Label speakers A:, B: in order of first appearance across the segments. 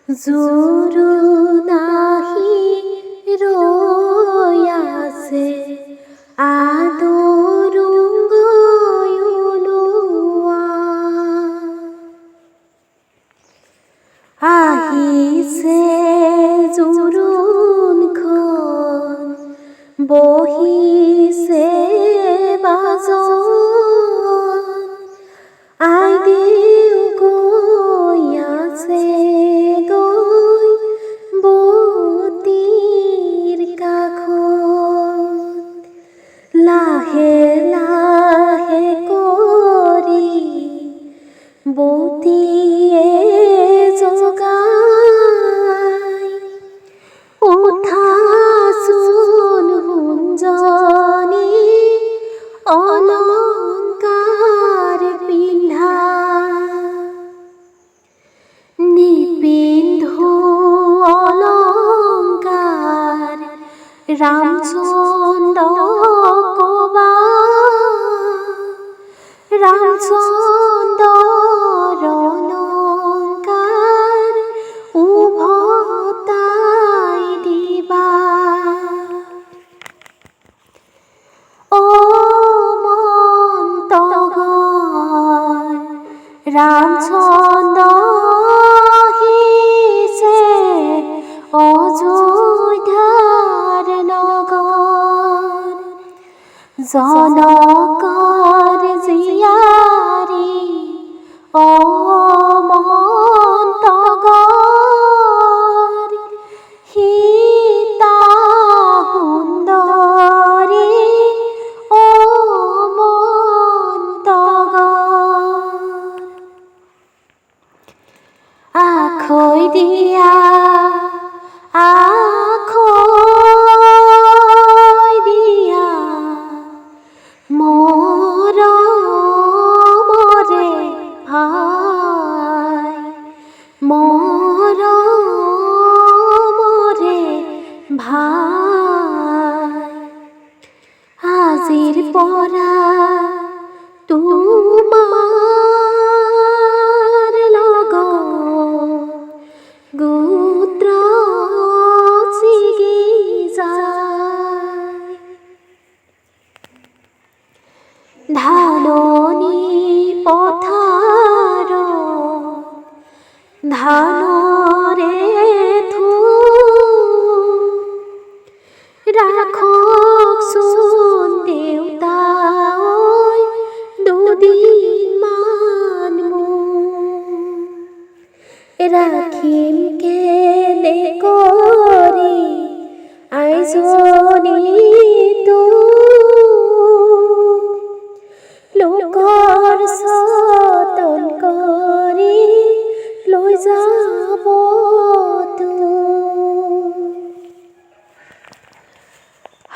A: জোৰো নাহি ৰৈ আছে আদৰুংগৈ ওলোৱা। আহিছে জোৰোণখন বহিছে বাজন, আইদেউ গৈ আছে গৈ বতীৰ কাষত, লাহে লাহে কৰি বতীয়ে জগাই, উঠাচোন সোণজনী অলংকাৰ পিন্ধা, নিপিন্ধো অলংকাৰ ৰামচন্দ্ৰ কবা, ৰামচন্দ্ৰৰ অলংকাৰ উভতাই দিবা। ৰামচন্দ্ৰ আহিছে অযোধ্যাৰ নগৰ, জনকৰ জীয়াৰী অমন্তগৰ, সীতা সুন্দৰী আখৈ দিয়া, আখৈ দিয়া মৰমৰে ভাই, মৰমৰে ভাই, আজিৰ পৰা তোমাৰ গোত্ৰ ছিগি যায়, ধাননি পথাৰত ধানৰে থোপ, ৰাখকচোন দেউতা ঐ দুদিনমান মোক, ৰাখিম কেনে কৰি আইজনী তোক, লোকৰ যতন কৰি লৈ যাব তোক,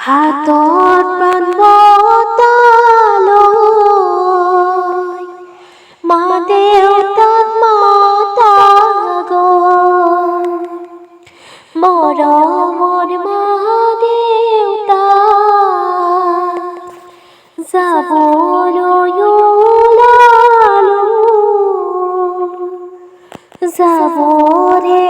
A: হাতত প্ৰাণ বঁটা লৈ মা দেউতাক মাতা গৈ, মৰমৰ মা দেউতা যাবলৈ ওলালো, যাবৰে